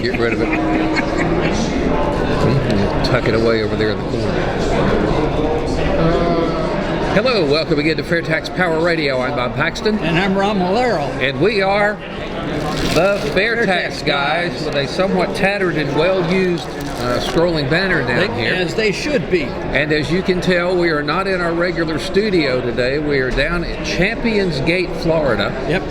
get rid of it. Tuck it away over there in the corner. Hello, welcome again to FAIRtax Power Radio. I'm Bob Paxton. And I'm Ron Malero. And we are the FAIRtax Guys with a somewhat tattered and well-used scrolling banner down here. As they should be. And as you can tell, we are not in our regular studio today. We are down at Champions Gate, Florida. Yep.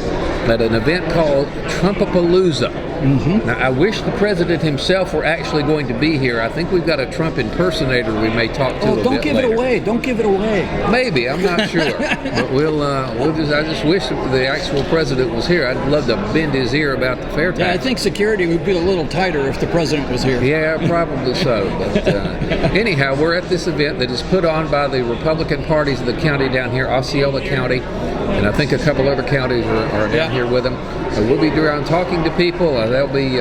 At an event called Trumpapalooza. Mm-hmm. Now, I wish the president himself were actually going to be here. I think we've got a Trump impersonator we may talk to a bit later. Don't give it away. Don't give it away. Maybe. I'm not sure. But I just wish the actual president was here. I'd love to bend his ear about the FAIRtax. Yeah, I think security would be a little tighter if the president was here. Yeah, probably so. But anyhow, we're at this event that is put on by the Republican parties of the county down here, Osceola County, and I think a couple other counties are down here with them. We'll be around talking to people. They'll be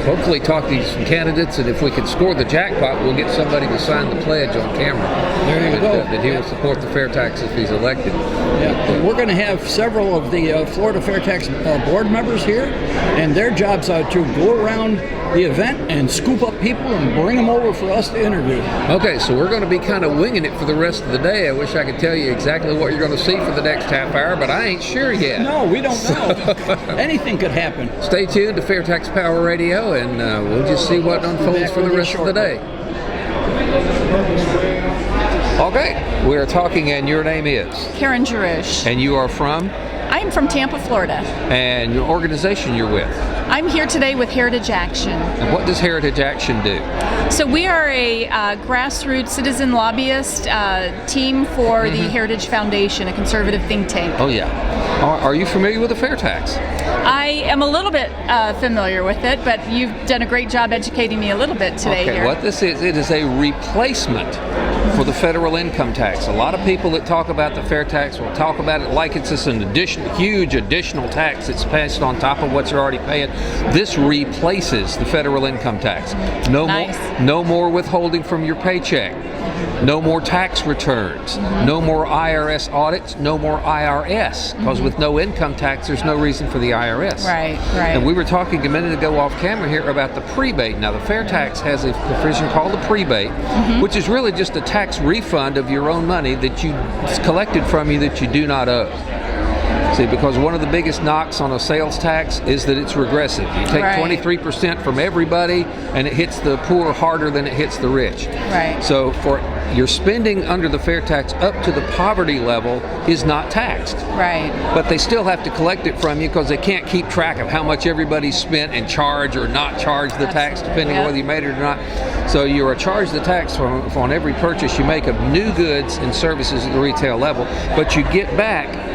hopefully talking to some candidates, and if we can score the jackpot, we'll get somebody to sign the pledge on camera. There you go. That he will support the FAIRtax if he's elected. Yeah, we're going to have several of the Florida FAIRtax board members here, and their jobs are to go around the event and scoop up people and bring them over for us to interview. Okay, so we're going to be kind of winging it for the rest of the day. I wish I could tell you exactly what you're going to see for the next half hour, but I ain't sure yet. No, we don't know. Anything could happen. Stay tuned to FAIRtax Power Radio, and we'll just see what unfolds for the rest of the day. Okay, we are talking, and your name is? Karen Jarish. And you are from? I am from Tampa, Florida. And your organization you're with? I'm here today with Heritage Action. And what does Heritage Action do? So we are a grassroots citizen lobbyist team for the Heritage Foundation, a conservative think tank. Oh, yeah. Are you familiar with the FAIRtax? I am a little bit familiar with it, but you've done a great job educating me a little bit today here. What this is, it is a replacement for the federal income tax. A lot of people that talk about the FAIRtax will talk about it like it's just an huge additional tax that's passed on top of what you're already paying. This replaces the federal income tax. No more withholding from your paycheck. No more tax returns. No more IRS audits. No more IRS. Because with no income tax, there's no reason for the IRS. Right. And we were talking a minute ago off camera here about the prebate. Now, the FAIRtax has a provision called the prebate, which is really just a tax refund of your own money that it's collected from you that you do not owe. See, because one of the biggest knocks on a sales tax is that it's regressive. You take 23% from everybody, and it hits the poor harder than it hits the rich. Right. So for your spending under the FAIRtax up to the poverty level is not taxed. Right. But they still have to collect it from you because they can't keep track of how much everybody's spent and charge or not charge the tax depending on whether you made it or not. So you are charged the tax on every purchase you make of new goods and services at the retail level, but you get back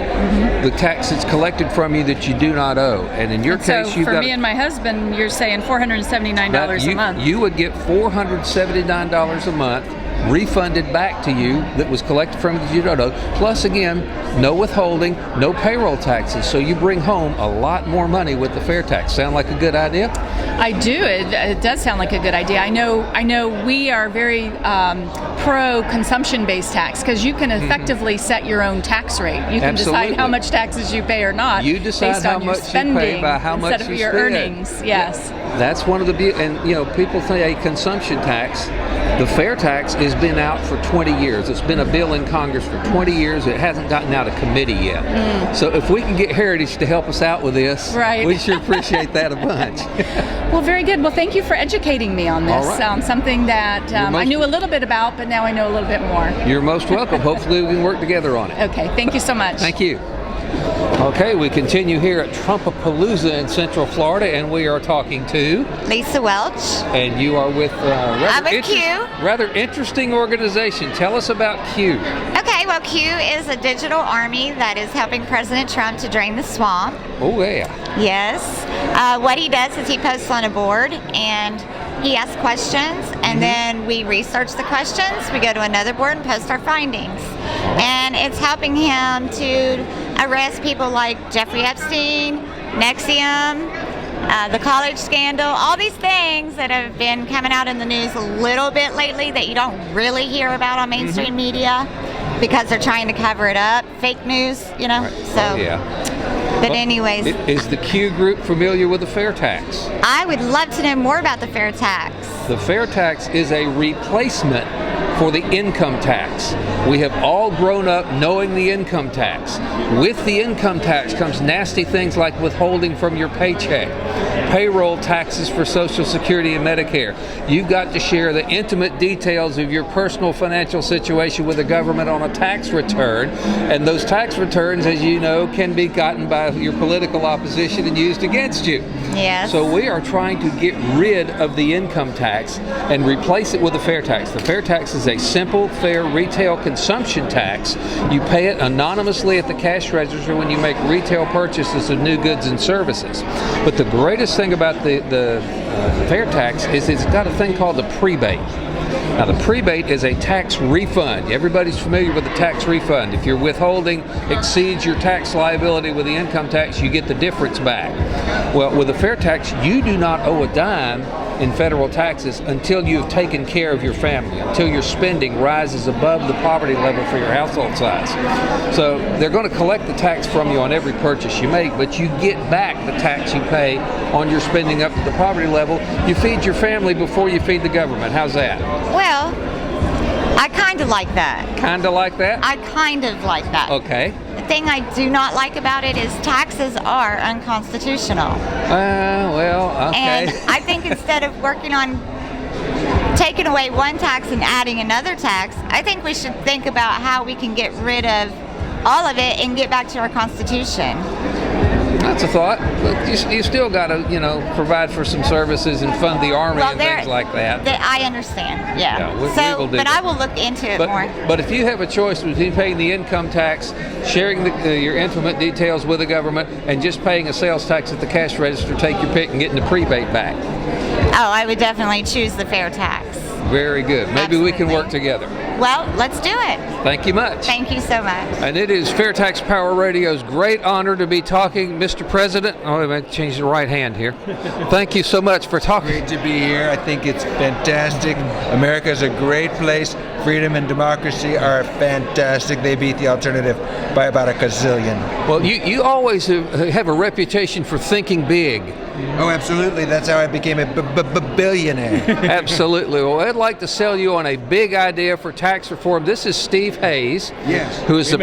the tax that's collected from you that you do not owe. And in your case, for me and my husband, you're saying $479 a month. You would get $479 a month refunded back to you that was collected from you that you don't owe. Plus, again, no withholding, no payroll taxes. So you bring home a lot more money with the FAIRtax. Sound like a good idea? I do. It does sound like a good idea. I know we are very pro consumption-based tax because you can effectively set your own tax rate. You can decide how much taxes you pay or not. You decide based how on your much spending you pay by how much instead of your earnings. Yes. That's one of the and people say a consumption tax. The FAIRtax has been out for 20 years. It's been a bill in Congress for 20 years. It hasn't gotten out of committee yet. So if we can get Heritage to help us out with this, we sure appreciate that a bunch. Well, very good. Well, thank you for educating me on this. Something that I knew a little bit about, but now I know a little bit more. You're most welcome. Hopefully we can work together on it. Okay. Thank you so much. Thank you. Okay, we continue here at Trumpapalooza in Central Florida, and we are talking to Lisa Welch. And you are with Q. Rather interesting organization. Tell us about Q. Okay, well, Q is a digital army that is helping President Trump to drain the swamp. Oh, yeah. Yes. What he does is he posts on a board and he asks questions, and then we research the questions. We go to another board and post our findings. And it's helping him to arrest people like Jeffrey Epstein, Nexium, the college scandal, all these things that have been coming out in the news a little bit lately that you don't really hear about on mainstream media because they're trying to cover it up. Fake news, Right. So. Oh, yeah. But anyways, is the Q group familiar with the FAIRtax? I would love to know more about the FAIRtax. The FAIRtax is a replacement for the income tax. We have all grown up knowing the income tax. With the income tax comes nasty things like withholding from your paycheck, payroll taxes for Social Security and Medicare. You've got to share the intimate details of your personal financial situation with the government on a tax return, and those tax returns, as you know, can be gotten by your political opposition and used against you. Yes. So we are trying to get rid of the income tax and replace it with the FAIRtax. The FAIRtax is a simple, fair retail consumption tax. You pay it anonymously at the cash register when you make retail purchases of new goods and services. But the greatest thing about the FAIRtax is it's got a thing called the prebate. Now, the prebate is a tax refund. Everybody's familiar with the tax refund. If your withholding exceeds your tax liability with the income tax, you get the difference back. Well, with the FAIRtax, you do not owe a dime in federal taxes until you've taken care of your family, until your spending rises above the poverty level for your household size. So they're going to collect the tax from you on every purchase you make, but you get back the tax you pay on your spending up to the poverty level. You feed your family before you feed the government. How's that? Well, I kind of like that. Kind of like that? I kind of like that. Okay. The thing I do not like about it is taxes are unconstitutional. Well, okay. And I think instead of working on taking away one tax and adding another tax, I think we should think about how we can get rid of all of it and get back to our Constitution. That's a thought. But you still got to, provide for some services and fund the Army and things like that. I understand, yeah. we will do but that. I will look into it more. But if you have a choice between paying the income tax, sharing your intimate details with the government, and just paying a sales tax at the cash register, take your pick and getting the prebate back. Oh, I would definitely choose the FAIRtax. Very good. Maybe we can work together. Well, let's do it. Thank you much. Thank you so much. And it is FAIRtax Power Radio's great honor to be talking, Mr. President. Oh, I'm going to change the right hand here. Thank you so much for talking. Great to be here. I think it's fantastic. America is a great place. Freedom and democracy are fantastic. They beat the alternative by about a gazillion. Well, you always have a reputation for thinking big. Oh, absolutely. That's how I became a billionaire. Absolutely. Well, I'd like to sell you on a big idea for tax reform. This is Steve Hayes, who is the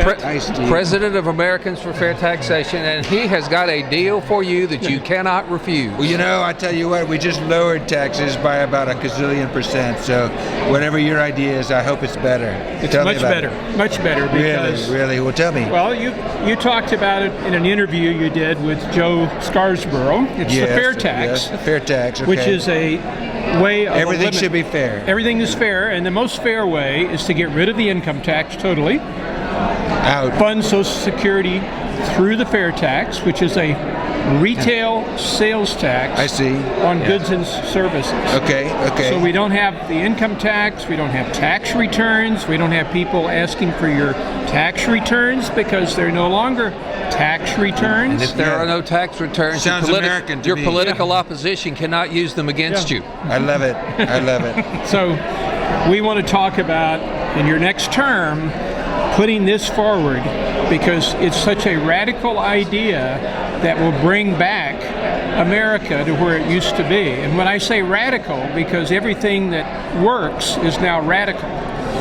president of Americans for Fair Taxation, and he has got a deal for you that you cannot refuse. Well, I tell you what, we just lowered taxes by about a gazillion %. So whatever your idea is, I hope it's better. It's much better. Much better because... Really? Well, tell me. Well, you talked about it in an interview you did with Joe Scarsborough. It's the FAIRtax. Yes, the FAIRtax, okay. Which is a way of... Everything should be fair. Everything is fair, and the most fair way is to get rid of the income tax totally. Out. Fund Social Security through the FAIRtax, which is a retail sales tax. I see. On goods and services. Okay. So we don't have the income tax, we don't have tax returns, we don't have people asking for your tax returns because they're no longer tax returns. And if there are no tax returns, your political opposition cannot use them against you. I love it. So we want to talk about, in your next term, putting this forward because it's such a radical idea that will bring back America to where it used to be. And when I say radical, because everything that works is now radical.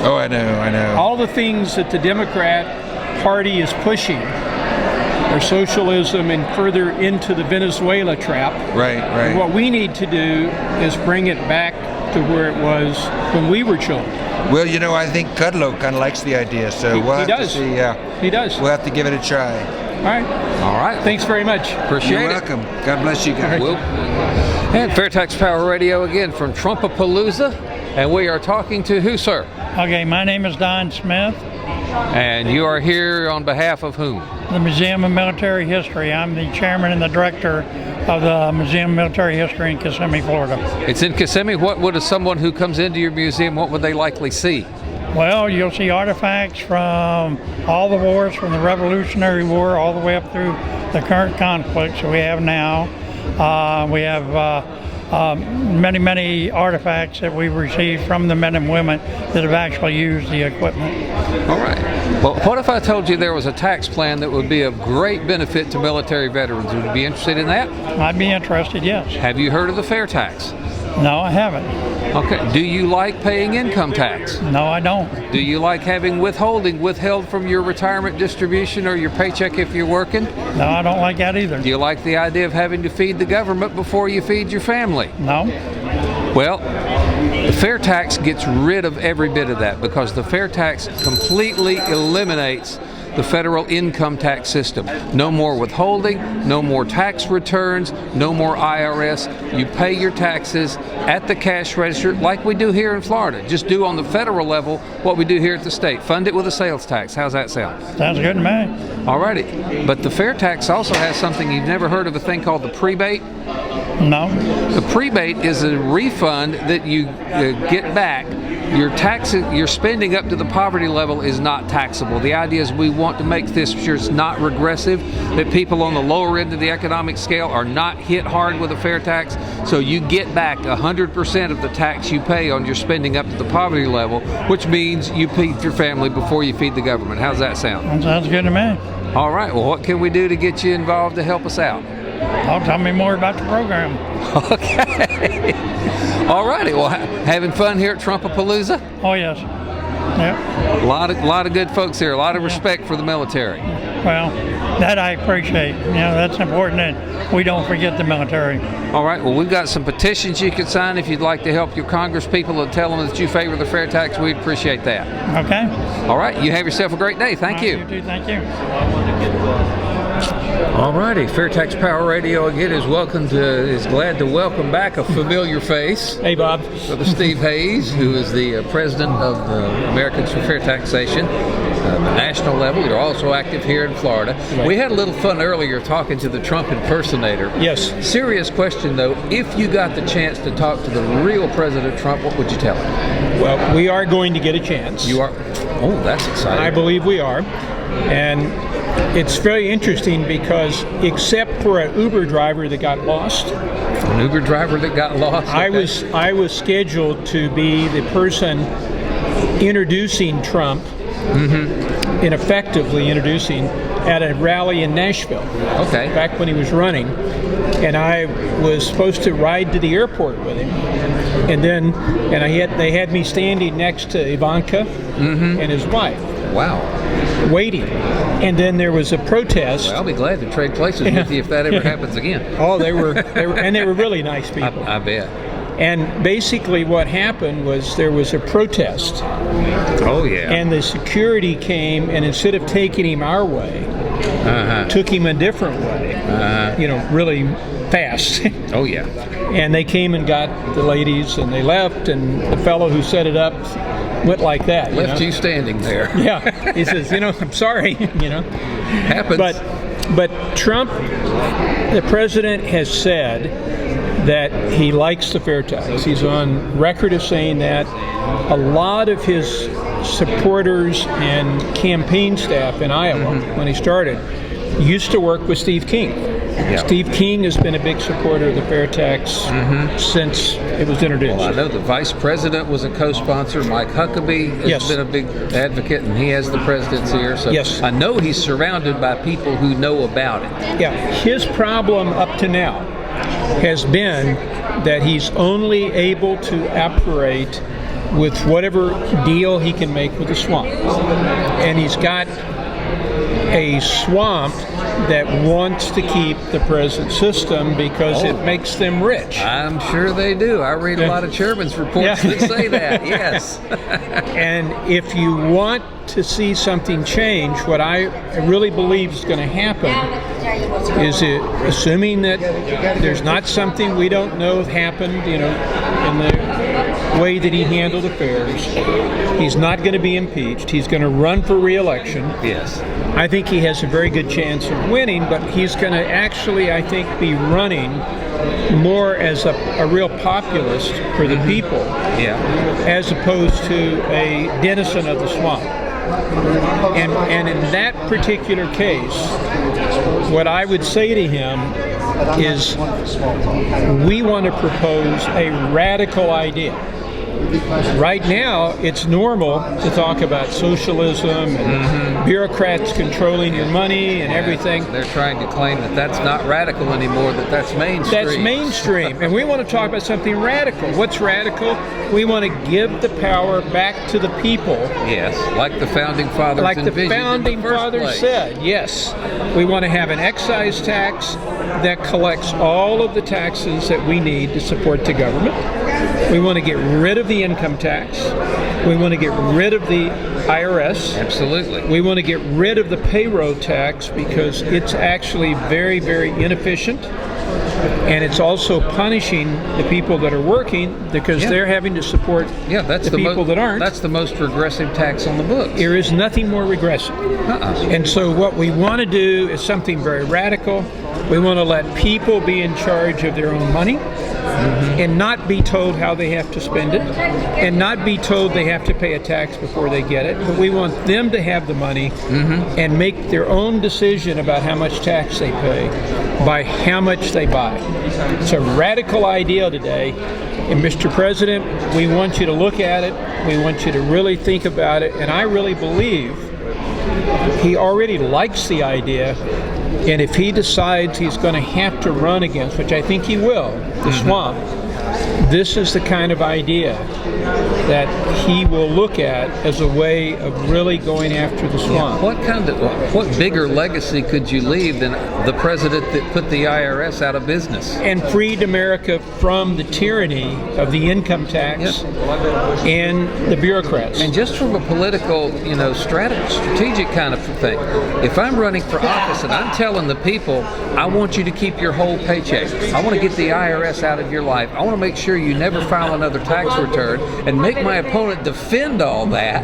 Oh, I know. All the things that the Democrat Party is pushing are socialism and further into the Venezuela trap. Right. And what we need to do is bring it back to where it was when we were children. Well, I think Kudlow kind of likes the idea, so we'll have to see. He does. We'll have to give it a try. All right. Thanks very much. Appreciate it. You're welcome. God bless you guys. And FAIRtax Power Radio again from Trumpapalooza, and we are talking to who, sir? Okay, my name is Don Smith. And you are here on behalf of whom? The Museum of Military History. I'm the chairman and the director of the Museum of Military History in Kissimmee, Florida. It's in Kissimmee. What would someone who comes into your museum, what would they likely see? Well, you'll see artifacts from all the wars, from the Revolutionary War all the way up through the current conflicts that we have now. We have many artifacts that we've received from the men and women that have actually used the equipment. All right. Well, what if I told you there was a tax plan that would be of great benefit to military veterans? Would you be interested in that? I'd be interested, yes. Have you heard of the FAIRtax? No, I haven't. Okay. Do you like paying income tax? No, I don't. Do you like having withholding withheld from your retirement distribution or your paycheck if you're working? No, I don't like that either. Do you like the idea of having to feed the government before you feed your family? No. Well, the FAIRtax gets rid of every bit of that because the FAIRtax completely eliminates the federal income tax system. No more withholding, no more tax returns, no more IRS. You pay your taxes at the cash register like we do here in Florida. Just do on the federal level what we do here at the state. Fund it with a sales tax. How's that sound? Sounds good to me. All righty. But the FAIRtax also has something you've never heard of, a thing called the prebate. No. The prebate is a refund that you get back. Your taxes, your spending up to the poverty level is not taxable. The idea is we want to make this sure it's not regressive, that people on the lower end of the economic scale are not hit hard with a FAIRtax. So you get back 100% of the tax you pay on your spending up to the poverty level, which means you feed your family before you feed the government. How's that sound? That sounds good to me. All right. Well, what can we do to get you involved to help us out? Oh, tell me more about the program. Okay. All righty. Well, having fun here at Trumpapalooza? Oh, yes. Yep. A lot of good folks here. A lot of respect for the military. Well, that I appreciate. You know, that's important that we don't forget the military. All right. Well, we've got some petitions you can sign if you'd like to help your Congress people and tell them that you favor the FAIRtax. We'd appreciate that. Okay. All right. You have yourself a great day. Thank you. You too. Thank you. All righty, FAIRtax Power Radio again is glad to welcome back a familiar face. Hey, Bob. Brother Steve Hayes, who is the president of the Americans for Fair Taxation, the national level. You're also active here in Florida. Right. We had a little fun earlier talking to the Trump impersonator. Yes. Serious question though, if you got the chance to talk to the real President Trump, what would you tell him? Well, we are going to get a chance. You are? Oh, that's exciting. I believe we are. And it's very interesting because except for an Uber driver that got lost, An Uber driver that got lost? Okay. I was scheduled to be the person introducing Trump, and effectively introducing at a rally in Nashville. Okay. Back when he was running. And I was supposed to ride to the airport with him. And then they had me standing next to Ivanka and his wife. Wow. Waiting. And then there was a protest. Well, I'll be glad to trade places with you if that ever happens again. Oh, they were really nice people. I bet. And basically what happened was there was a protest. Oh, yeah. And the security came and instead of taking him our way, took him a different way, really fast. Oh, yeah. And they came and got the ladies and they left, and the fellow who set it up went like that. Left you standing there. Yeah. He says, I'm sorry, Happens. But Trump, the president, has said that he likes the FAIRtax. He's on record of saying that. A lot of his supporters and campaign staff in Iowa, when he started, used to work with Steve King. Yeah. Steve King has been a big supporter of the FAIRtax since it was introduced. Well, I know the vice president was a co-sponsor. Mike Huckabee has been a big advocate, and he has the presidency here. So I know he's surrounded by people who know about it. Yeah, his problem up to now has been that he's only able to operate with whatever deal he can make with the swamp. And he's got a swamp that wants to keep the present system because it makes them rich. I'm sure they do. I read a lot of chairman's reports that say that, yes. And if you want to see something change, what I really believe is going to happen is assuming that there's not something we don't know happened, in the way that he handled affairs. He's not going to be impeached. He's going to run for re-election. Yes. I think he has a very good chance of winning, but he's going to actually, I think, be running more as a real populist for the people, as opposed to a denizen of the swamp. And in that particular case, what I would say to him is we want to propose a radical idea. Right now, it's normal to talk about socialism and bureaucrats controlling your money and everything. They're trying to claim that that's not radical anymore, that that's mainstream. That's mainstream. And we want to talk about something radical. What's radical? We want to give the power back to the people. Yes, like the Founding Fathers Like the envisioned Founding in the first Fathers place. said, yes. We want to have an excise tax that collects all of the taxes that we need to support the government. We want to get rid of the income tax. We want to get rid of the IRS. Absolutely. We want to get rid of the payroll tax because it's actually very, very inefficient. And it's also punishing the people that are working because they're having to support that's the people that aren't. That's the most regressive tax on the books. There is nothing more regressive. And so what we want to do is something very radical. We want to let people be in charge of their own money and not be told how they have to spend it and not be told they have to pay a tax before they get it. But we want them to have the money and make their own decision about how much tax they pay by how much they buy. It's a radical idea today. And Mr. President, we want you to look at it. We want you to really think about it. And I really believe he already likes the idea. And if he decides he's going to have to run against, which I think he will, the swamp, this is the kind of idea that he will look at as a way of really going after the swamp. What bigger legacy could you leave than the president that put the IRS out of business and freed America from the tyranny of the income tax and the bureaucrats? And just from a political, strategic kind of thing, if I'm running for office and I'm telling the people, I want you to keep your whole paycheck, I want to get the IRS out of your life, I want to make sure you never file another tax return, and make my opponent defend all that.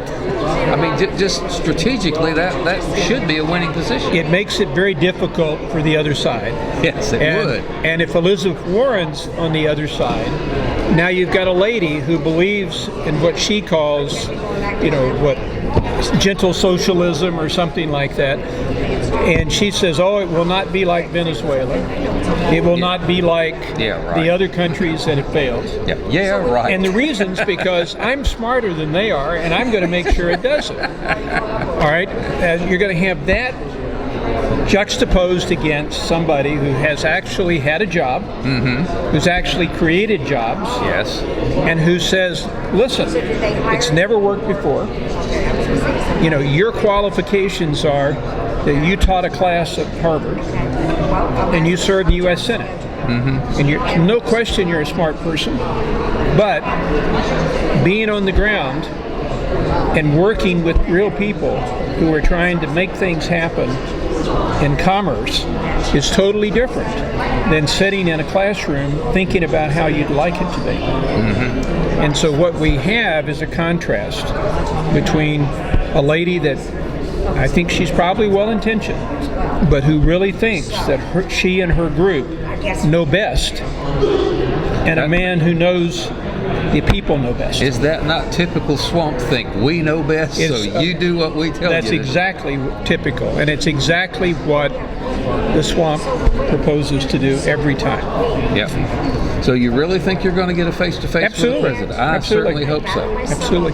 I mean, just strategically, that should be a winning position. It makes it very difficult for the other side. Yes, it would. And if Elizabeth Warren's on the other side, now you've got a lady who believes in what she calls, gentle socialism or something like that. And she says, it will not be like Venezuela. It will not be like the other countries that have failed. Right. And the reason's because I'm smarter than they are, and I'm going to make sure it doesn't. All right? You're going to have that juxtaposed against somebody who has actually had a job, who's actually created jobs, and who says, listen, it's never worked before. Your qualifications are that you taught a class at Harvard and you served the U.S. Senate. And no question you're a smart person, but being on the ground and working with real people who are trying to make things happen in commerce is totally different than sitting in a classroom thinking about how you'd like it to be. And so what we have is a contrast between a lady that I think she's probably well-intentioned, but who really thinks that she and her group know best, and a man who knows the people know best. Is that not typical swamp think? We know best, so you do what we tell you. That's exactly typical, and it's exactly what the swamp proposes to do every time. So you really think you're going to get a face-to-face with the president? I certainly hope so. Absolutely.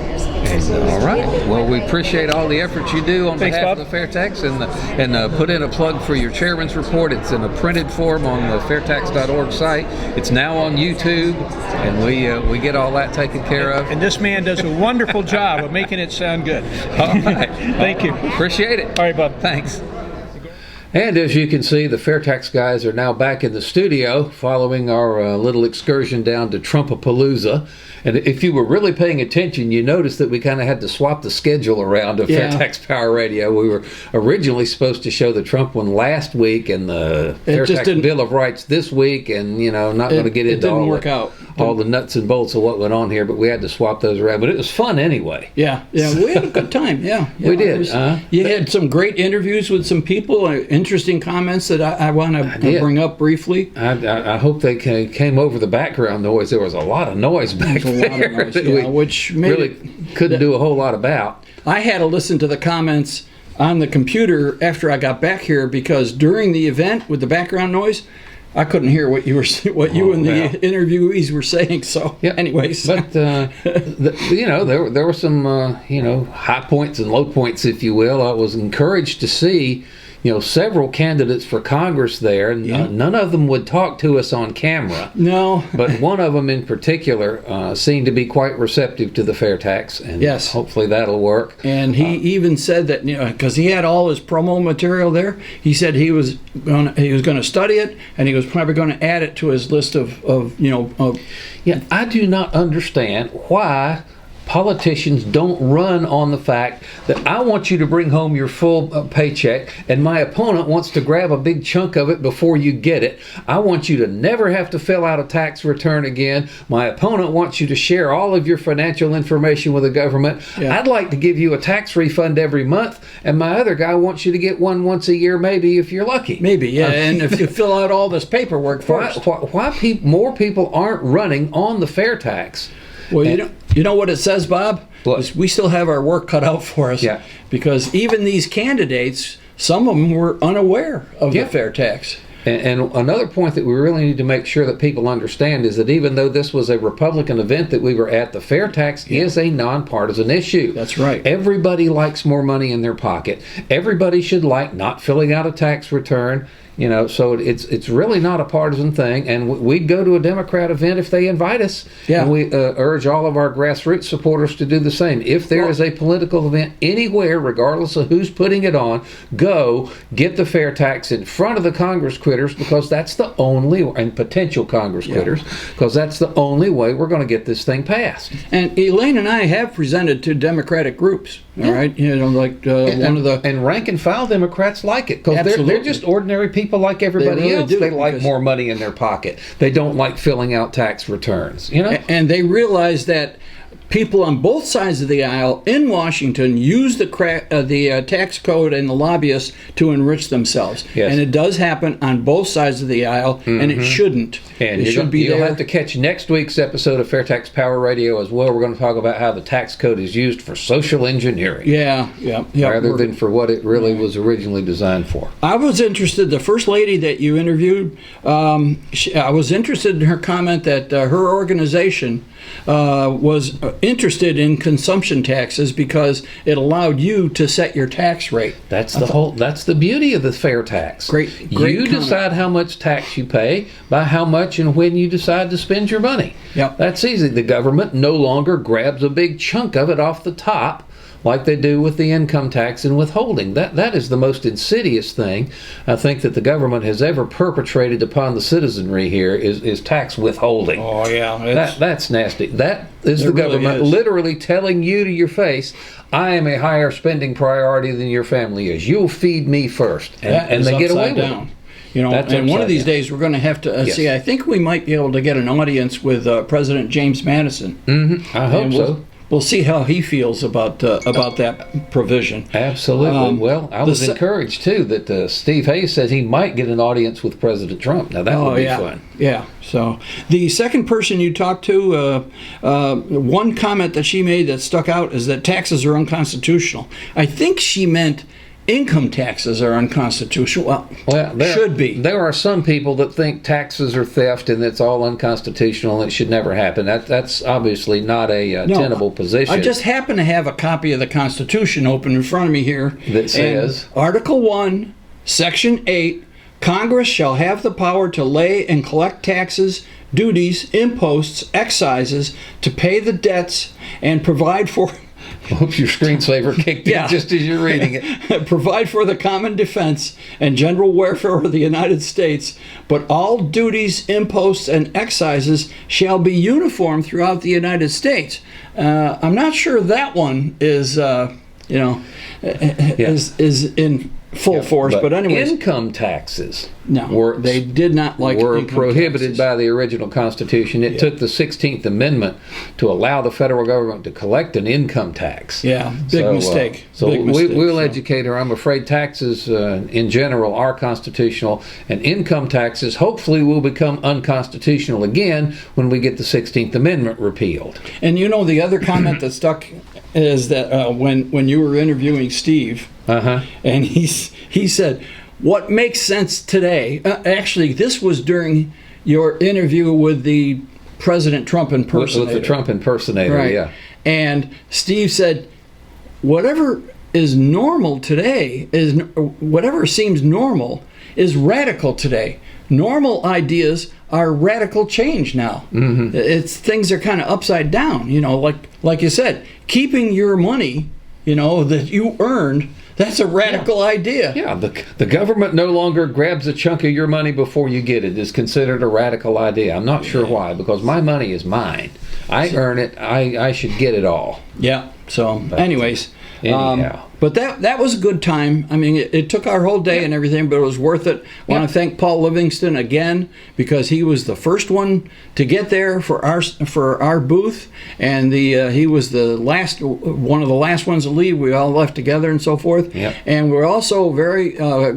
All right. Well, we appreciate all the efforts you do on behalf of the FAIRtax, and put in a plug for your chairman's report. It's in a printed form on the fairtax.org site. It's now on YouTube, and we get all that taken care of. And this man does a wonderful job of making it sound good. All right. Thank you. Appreciate it. All right, bud. Thanks. And as you can see, the FAIRtax guys are now back in the studio following our little excursion down to Trumpapalooza. And if you were really paying attention, you noticed that we kind of had to swap the schedule around of FAIRtax Power Radio. We were originally supposed to show the Trump one last week and the FAIRtax Bill of Rights this week, and not going to get into all the nuts and bolts of what went on here, but we had to swap those around. But it was fun anyway. Yeah, we had a good time. We did. You had some great interviews with some people, interesting comments that I want to bring up briefly. I hope they came over the background noise. There was a lot of noise back there. Which really couldn't do a whole lot about. I had to listen to the comments on the computer after I got back here because during the event with the background noise, I couldn't hear what you and the interviewees were saying. So, Yeah. anyways, But there were some high points and low points, if you will. I was encouraged to see several candidates for Congress there, and none of them would talk to us on camera. No. But one of them in particular seemed to be quite receptive to the FAIRtax, and yes, hopefully that'll work. And he even said that because he had all his promo material there, he said he was going to study it, and he was probably going to add it to his list of. Yeah, I do not understand why politicians don't run on the fact that I want you to bring home your full paycheck, and my opponent wants to grab a big chunk of it before you get it. I want you to never have to fill out a tax return again. My opponent wants you to share all of your financial information with the government. Yeah. I'd like to give you a tax refund every month, and my other guy wants you to get one once a year, maybe, if you're lucky. Maybe, yeah. And if you fill out all this paperwork first. Why more people aren't running on the FAIRtax? Well, you know what it says, Bob? What? We still have our work cut out for us. Yeah. Because even these candidates, some of them were unaware of the FAIRtax. And another point that we really need to make sure that people understand is that even though this was a Republican event that we were at, the FAIRtax is a nonpartisan issue. That's right. Everybody likes more money in their pocket. Everybody should like not filling out a tax return. So it's really not a partisan thing, and we'd go to a Democrat event if they invite us. Yeah. And we urge all of our grassroots supporters to do the same. If there is a political event anywhere, regardless of who's putting it on, go get the FAIRtax in front of the Congress quitters, because that's the only, and potential Congress quitters, because that's the only way we're going to get this thing passed. And Elaine and I have presented to Democratic groups. All right, one of the and rank and file Democrats like it, because they're just ordinary people like everybody really else. do, They like more money in their pocket. They don't like filling out tax returns. And they realize that people on both sides of the aisle in Washington use the tax code and the lobbyists to enrich themselves. Yes. And it does happen on both sides of the aisle, and it shouldn't. And you'll have to catch next week's episode of FAIRtax Power Radio as well. We're going to talk about how the tax code is used for social engineering. Yeah. Rather than for what it really was originally designed for. I was interested, the first lady that you interviewed, I was interested in her comment that her organization was interested in consumption taxes because it allowed you to set your tax rate. That's the beauty of the FAIRtax. Great You comment. decide how much tax you pay by how much and when you decide to spend your money. Yep. That's easy. The government no longer grabs a big chunk of it off the top like they do with the income tax and withholding. That is the most insidious thing I think that the government has ever perpetrated upon the citizenry here is tax withholding. Oh, yeah. That's nasty. That is the really government is. literally telling you to your face, I am a higher spending priority than your family is. You'll feed me first. And they get away with it. And one of these days we're going to have to see. I think we might be able to get an audience with President James Madison. Mm-hmm. I hope so. We'll see how he feels about that provision. Absolutely. I was encouraged too that Steve Hayes says he might get an audience with President Trump. Now that would be fun. Yeah. So the second person you talked to, one comment that she made that stuck out is that taxes are unconstitutional. I think she meant income taxes are unconstitutional. Well, should be. There are some people that think taxes are theft and it's all unconstitutional and it should never happen. That's obviously not a tenable position. I just happen to have a copy of the Constitution open in front of me here. That says? Article 1, Section 8, Congress shall have the power to lay and collect taxes, duties, imposts, excises, to pay the debts, and provide for... I hope your screensaver kicked in just as you're reading it. Provide for the common defense and general welfare of the United States, but all duties, imposts, and excises shall be uniform throughout the United States. I'm not sure that one is, is in full force, but anyways. Income taxes they did not were prohibited by the original Constitution. It took the 16th Amendment to allow the federal government to collect an income tax. Big mistake. We'll educate her. I'm afraid taxes in general are constitutional, and income taxes hopefully will become unconstitutional again when we get the 16th Amendment repealed. And the other comment that stuck is that when you were interviewing Steve, and he said, what makes sense today. Actually, this was during your interview with the President Trump impersonator. With the Trump impersonator, right. yeah. And Steve said, whatever is normal today whatever seems normal is radical today. Normal ideas are radical change now. Mm-hmm. Things are kind of upside down. Like you said, keeping your money, that you earned. That's a radical idea. Yeah, the government no longer grabs a chunk of your money before you get it. Is considered a radical idea. I'm not sure why, because my money is mine. I earn it. I should get it all. Yeah. So, anyways. Anyhow. But that was a good time. I mean, it took our whole day and everything, but it was worth it. I want to thank Paul Livingston again, because he was the first one to get there for our booth, and he was one of the last ones to leave. We all left together and so forth. Yep. And we're also very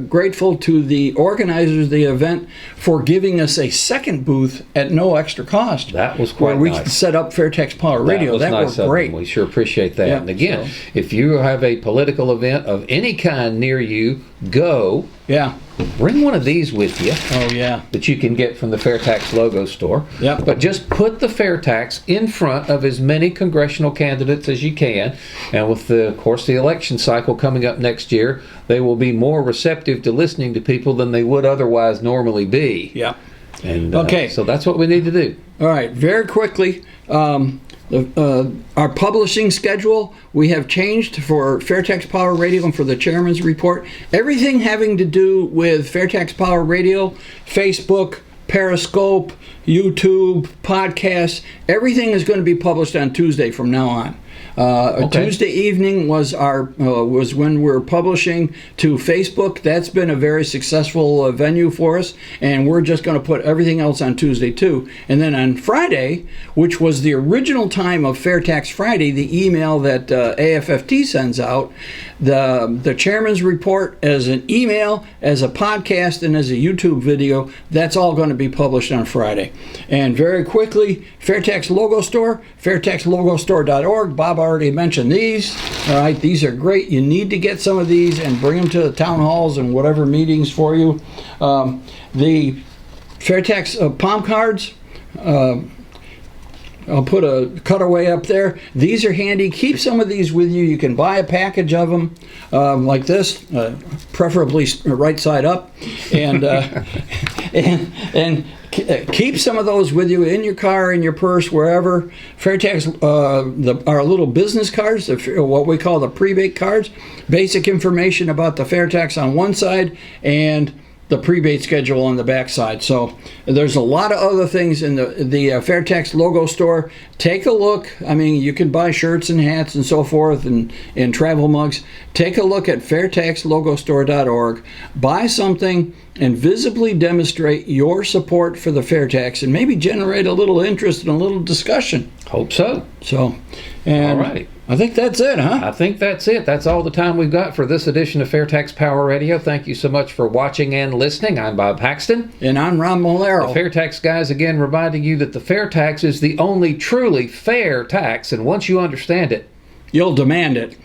grateful to the organizers of the event for giving us a second booth at no extra cost. That was quite where nice. we could set up FAIRtax Power Radio. That nice was great. We sure appreciate that. Yeah, and again, if you have a political event of any kind near you, go. Yeah. Bring one of these with you. Oh, yeah. That you can get from the FAIRtax logo store. Yep. But just put the FAIRtax in front of as many congressional candidates as you can. And with of course, the election cycle coming up next year, they will be more receptive to listening to people than they would otherwise normally be. Yeah. And okay. So that's what we need to do. All right. Very quickly. Our publishing schedule, we have changed for FAIRtax Power Radio and for the Chairman's Report. Everything having to do with FAIRtax Power Radio, Facebook, Periscope, YouTube, podcasts, everything is going to be published on Tuesday from now on. Tuesday evening was when we're publishing to Facebook. That's been a very successful venue for us, and we're just going to put everything else on Tuesday too. And then on Friday, which was the original time of FAIRtax Friday, the email that AFFT sends out, the Chairman's Report as an email, as a podcast, and as a YouTube video, that's all going to be published on Friday. And very quickly, FAIRtax Logo Store, FAIRtaxLogoStore.org. Bob already mentioned these. All right, these are great. You need to get some of these and bring them to the town halls and whatever meetings for you. The FAIRtax palm cards, I'll put a cutaway up there. These are handy. Keep some of these with you. You can buy a package of them like this, preferably right side up, and keep some of those with you in your car, in your purse, wherever. FAIRtax, our little business cards, what we call the pre-bake cards, basic information about the FAIRtax on one side and the prebate schedule on the back side. So there's a lot of other things in the FAIRtax logo store. Take a look. I mean, you can buy shirts and hats and so forth and travel mugs. Take a look at FAIRtaxLogoStore.org. Buy something and visibly demonstrate your support for the FAIRtax and maybe generate a little interest and a little discussion. Hope so. So, and all right. I think that's it, huh? I think that's it. That's all the time we've got for this edition of FAIRtax Power Radio. Thank you so much for watching and listening. I'm Bob Paxton. And I'm Ron Molero. The FAIRtax Guys, again, reminding you that the FAIRtax is the only truly fair tax, and once you understand it, you'll demand it.